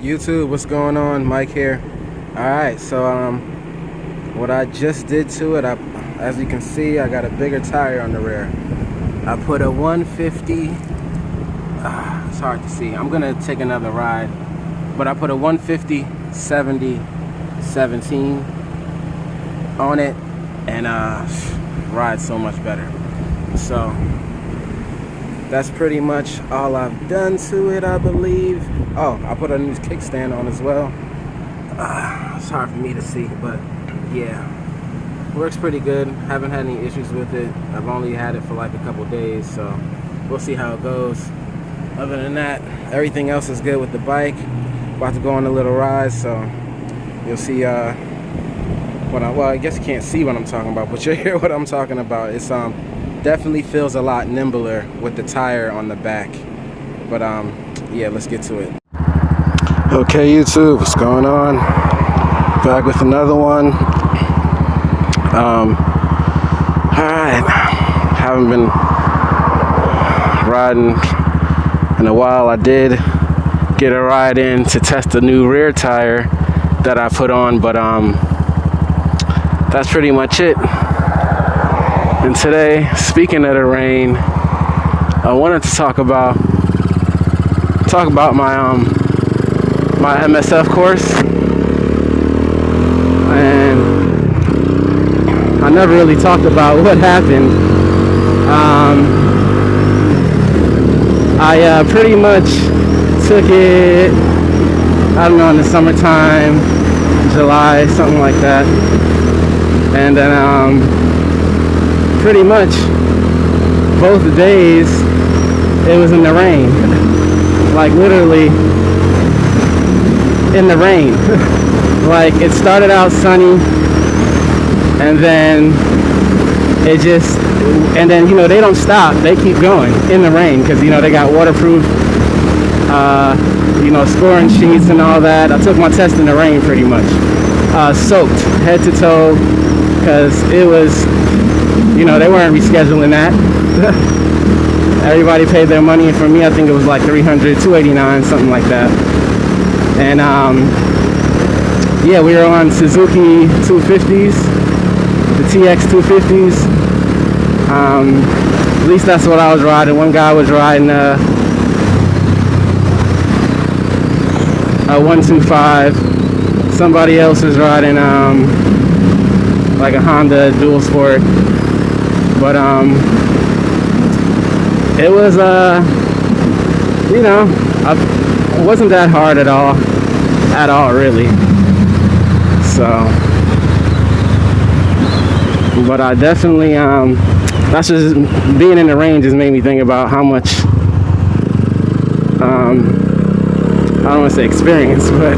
YouTube, what's going on? Mike here. Alright, so what I just did to it, as you can see, I got a bigger tire on the rear. I put a 150, it's hard to see, I'm gonna take another ride, but I put a 150/70/17 on it, and rides so much better. So that's pretty much all I've done to it, I believe. Oh, I put a new kickstand on as well. It's hard for me to see, but yeah, works pretty good. Haven't had any issues with it. I've only had it for like a couple days, so we'll see how it goes. Other than that, everything else is good with the bike. About to go on a little ride, so you'll see well, I guess you can't see what I'm talking about, but you'll hear what I'm talking about. It's definitely feels a lot nimbler with the tire on the back. But yeah, let's get to it. Okay, YouTube, what's going on? Back with another one. Alright, haven't been riding in a while. I did get a ride in to test the new rear tire that I put on, but that's pretty much it. And today, speaking of the rain, I wanted to talk about my MSF course. And I never really talked about what happened. I pretty much took it, I don't know, in the summertime, July, something like that. And then pretty much both days it was in the rain. Like literally in the rain. Like it started out sunny, and then it just, and then you know they don't stop, they keep going in the rain because you know they got waterproof you know, scoring sheets and all that. I took my test in the rain pretty much, soaked head to toe, because it was, you know, they weren't rescheduling that. Everybody paid their money, and for me I think it was like $300, $289, something like that. And yeah, we were on Suzuki 250s, the TX250s. At least that's what I was riding. One guy was riding a 125. Somebody else was riding like a Honda Dual Sport. But it was you know, it wasn't that hard at all really. So, but I definitely that's just, being in the rain just made me think about how much I don't want to say experience, but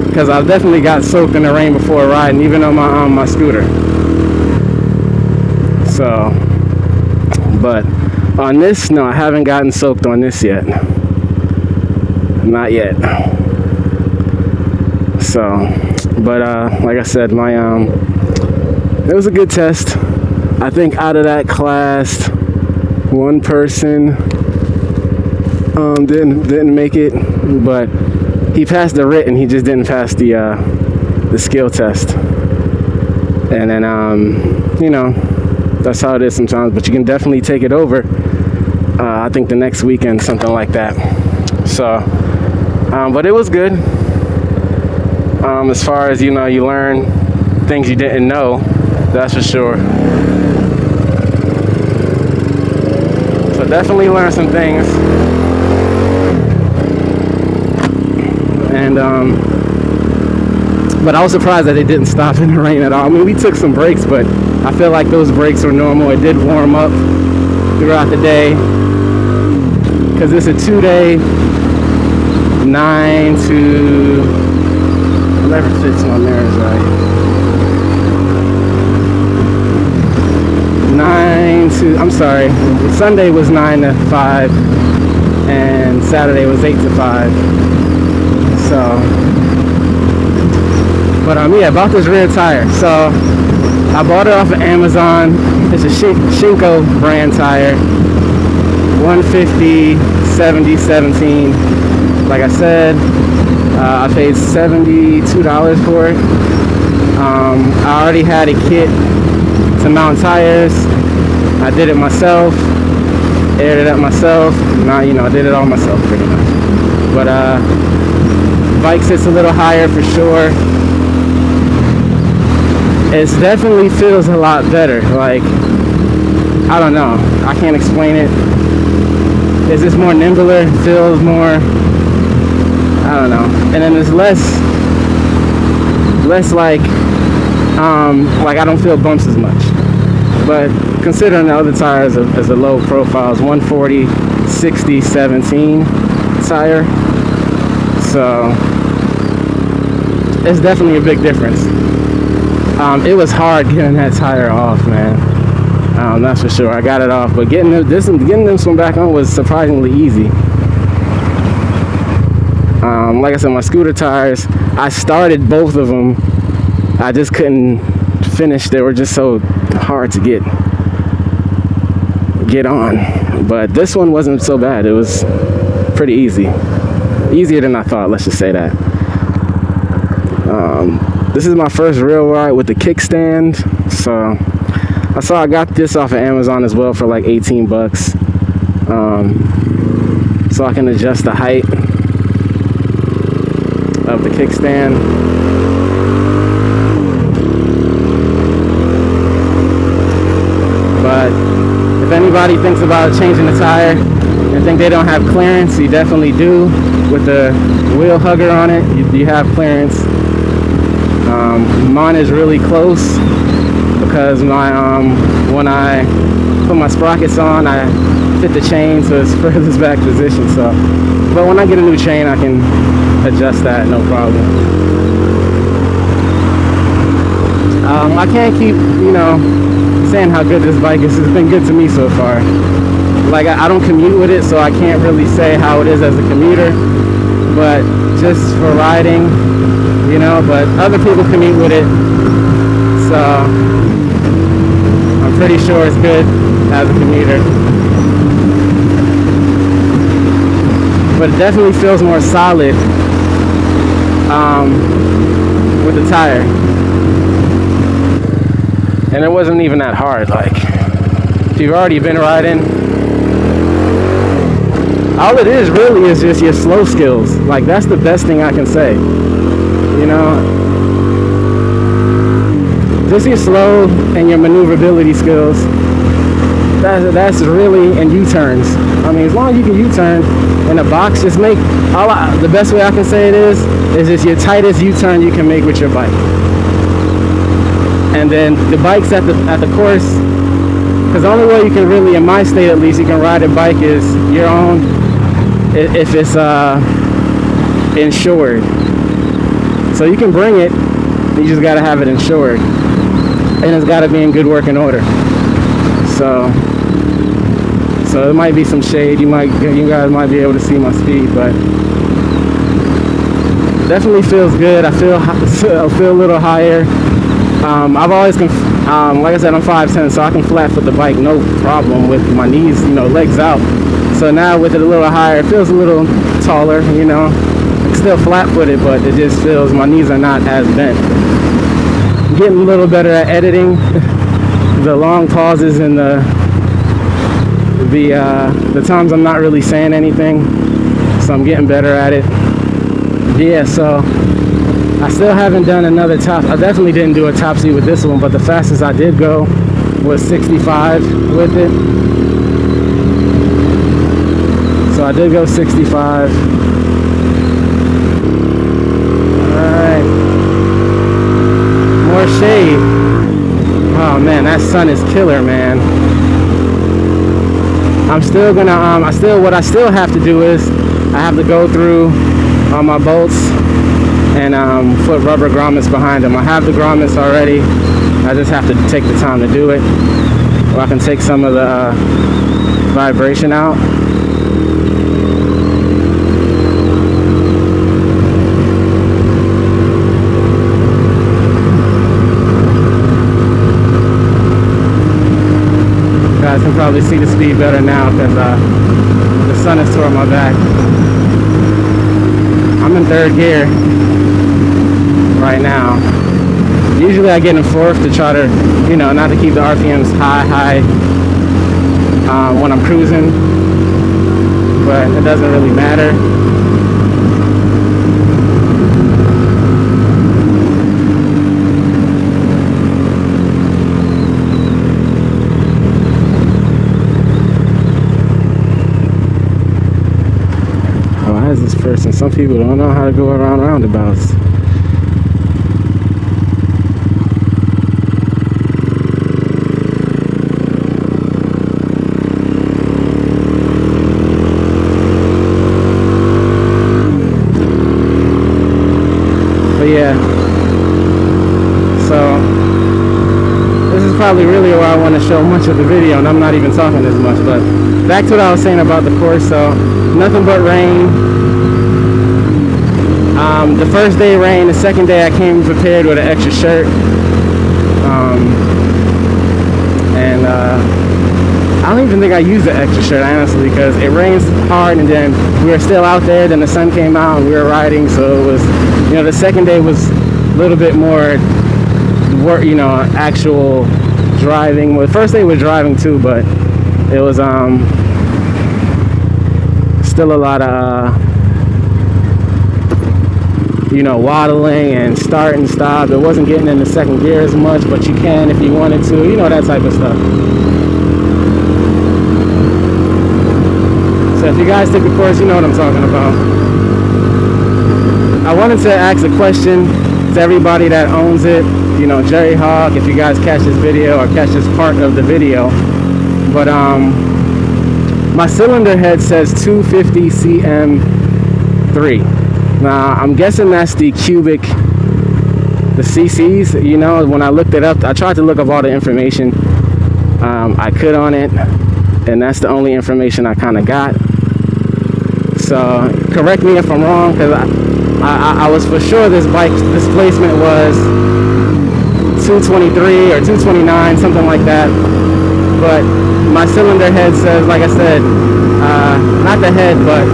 because I've definitely got soaked in the rain before riding, even on my scooter. So, but on this, no, I haven't gotten soaked on this yet. Not yet. So, but like I said, my it was a good test. I think out of that class, one person didn't make it, but he passed the written, he just didn't pass the skill test. And then you know, that's how it is sometimes, but you can definitely take it over. I think the next weekend, something like that. So but it was good. As far as, you know, you learn things you didn't know, that's for sure. So definitely learned some things. And but I was surprised that it didn't stop in the rain at all. I mean, we took some breaks, but I feel like those breaks were normal. It did warm up throughout the day, because it's a 2-day, 9 to, whatever fits on there is right, 9 to, I'm sorry, Sunday was 9 to 5 and Saturday was 8 to 5. So, but yeah, about this rear tire. So I bought it off of Amazon. It's a Shinko brand tire, 150/70/17. Like I said, I paid $72 for it. I already had a kit to mount tires. I did it myself, aired it up myself. Now, you know, I did it all myself pretty much. But bike sits a little higher for sure. It definitely feels a lot better. Like, I don't know, I can't explain it. It's just more nimbler, feels more, I don't know. And then it's less like I don't feel bumps as much. But considering the other tires as a low profile, it's 140 60 17 tire, so it's definitely a big difference. It was hard getting that tire off, man. That's for sure. I got it off, but getting this one back on was surprisingly easy. Like I said, my scooter tires, I started both of them. I just couldn't finish. They were just so hard to get on. But this one wasn't so bad. It was pretty easy. Easier than I thought, let's just say that. This is my first real ride with the kickstand. So I got this off of Amazon as well for like 18 bucks. So I can adjust the height of the kickstand. But if anybody thinks about changing the tire and think they don't have clearance, you definitely do. With the wheel hugger on it, you have clearance. Mine is really close because when I put my sprockets on, I fit the chain to its furthest back position. So, but when I get a new chain, I can adjust that, no problem. I can't keep, saying how good this bike is. It's been good to me so far. Like, I don't commute with it, so I can't really say how it is as a commuter, but just for riding, but other people commute with it, so I'm pretty sure it's good as a commuter. But it definitely feels more solid with the tire. And it wasn't even that hard. Like, if you've already been riding, all it is really is just your slow skills. Like, that's the best thing I can say. Just your slow and your maneuverability skills. That's really, and U-turns. I mean, as long as you can U-turn in a box, just make the best way I can say it is just your tightest U-turn you can make with your bike. And then the bikes at the course, because the only way you can really, in my state at least, you can ride a bike is your own, if it's insured. So you can bring it, you just gotta have it insured, and it's gotta be in good working order. So it might be some shade. You guys might be able to see my speed, but definitely feels good. I feel a little higher. I've always like I said, I'm 5'10", so I can flat foot the bike no problem with my knees, legs out. So now with it a little higher, it feels a little taller, It's still flat footed, but it just feels my knees are not as bent. Getting a little better at editing the long pauses and the times I'm not really saying anything, so I'm getting better at it. Yeah, so I still haven't done another top. I definitely didn't do a top speed with this one, but the fastest I did go was 65 with it. So I did go 65. Alright. More shade. Oh man, that sun is killer, man. I'm still gonna, what I still have to do is, I have to go through my bolts and put rubber grommets behind them. I have the grommets already. I just have to take the time to do it. Or I can take some of the vibration out. You guys can probably see the speed better now because the sun is toward my back. third gear right now. Usually I get in fourth to try to, you know, not to keep the RPMs high when I'm cruising, but it doesn't really matter. Why is this person? Some people don't know how to go around roundabouts. Yeah, so this is probably really where I want to show much of the video, and I'm not even talking as much. But back to what I was saying about the course. So nothing but rain. The first day rain, the second day I came prepared with an extra shirt, and I don't even think I used the extra shirt, honestly, because it rains hard, and then we were still out there, then the sun came out and we were riding, so it was, you know, the second day was a little bit more work, you know, actual driving. Well, the first day was driving too, but it was still a lot of you know, waddling and start and stop. It wasn't getting in the second gear as much, but you can if you wanted to, you know, that type of stuff. So if you guys take the course, you know what I'm talking about. I wanted to ask a question to everybody that owns it, you know, Jerry Hawk, if you guys catch this video or catch this part of the video. But my cylinder head says 250 cm3. Now I'm guessing that's the cubic, the cc's. You know, when I looked it up, I tried to look up all the information I could on it, and that's the only information I kind of got. So correct me if I'm wrong, because I was for sure this bike's displacement was 223 or 229, something like that. But my cylinder head says, like I said, not the head, but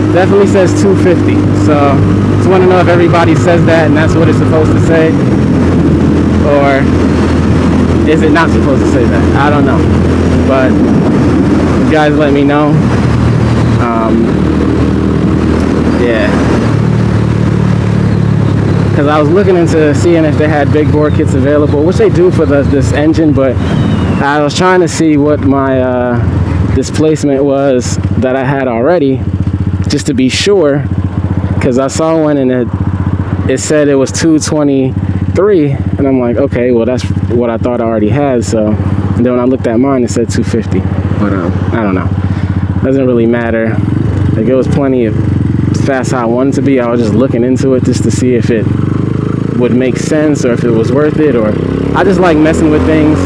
definitely says 250. So just want to know if everybody says that and that's what it's supposed to say, or is it not supposed to say that? I don't know, but you guys let me know. Yeah, because I was looking into seeing if they had big bore kits available, which they do for this engine, but I was trying to see what my displacement was that I had already, just to be sure, because I saw one and it said it was 223, and I'm like, okay, well that's what I thought I already had. So, and then when I looked at mine, it said 250. But I don't know. Doesn't really matter. Like, it was plenty of fast how I wanted to be. I was just looking into it just to see if it would make sense or if it was worth it, or I just like messing with things.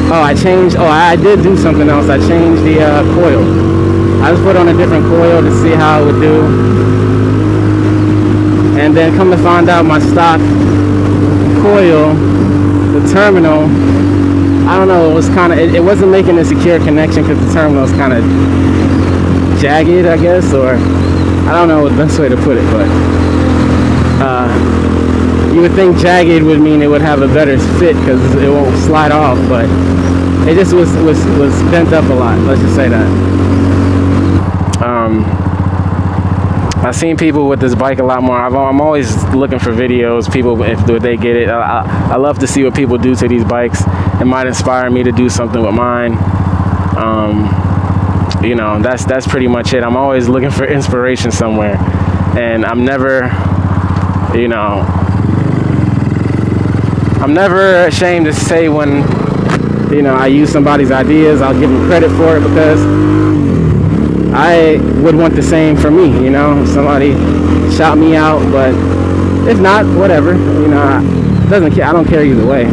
Oh, I did do something else. I changed the coil. I just put on a different coil to see how it would do, and then come to find out my stock coil, the terminal, I don't know, it was kind of, it wasn't making a secure connection because the terminal was kind of jagged, I guess, or I don't know the best way to put it, but you would think jagged would mean it would have a better fit because it won't slide off, but it just was bent up a lot, let's just say that. I've seen people with this bike a lot more. I'm always looking for videos, people, if they get it. I love to see what people do to these bikes. It might inspire me to do something with mine. You know, that's pretty much it. I'm always looking for inspiration somewhere, and I'm never, you know, I'm never ashamed to say when, you know, I use somebody's ideas. I'll give them credit for it because I would want the same for me, you know. If somebody shout me out, but if not, whatever, you know, I don't care either way.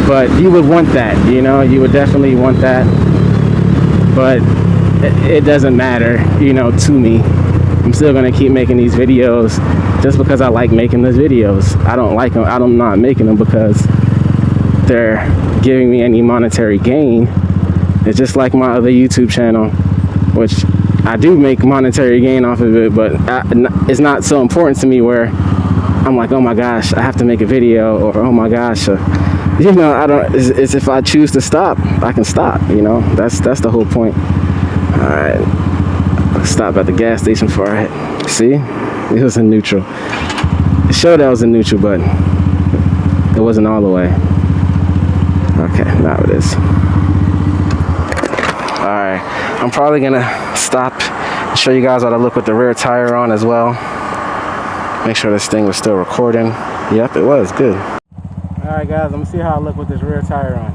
But you would want that, you know, you would definitely want that. But it doesn't matter, you know, to me. I'm still gonna keep making these videos just because I like making these videos. I don't like them. I'm not making them because they're giving me any monetary gain. It's just like my other YouTube channel which I do make monetary gain off of it, but it's not so important to me where I'm like, oh my gosh, I have to make a video, or oh my gosh, you know, I don't. It's if I choose to stop, I can stop. You know, that's the whole point. All right, let's stop at the gas station for it. See, it was in neutral. It showed that was in neutral, but it wasn't all the way. Okay, now it is. All right, I'm probably gonna stop and show you guys how to look with the rear tire on as well. Make sure this thing was still recording. Yep, it was good. All right, guys, let me see how I look with this rear tire on.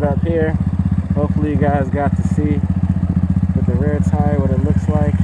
Up here, hopefully you guys got to see with the rear tire what it looks like.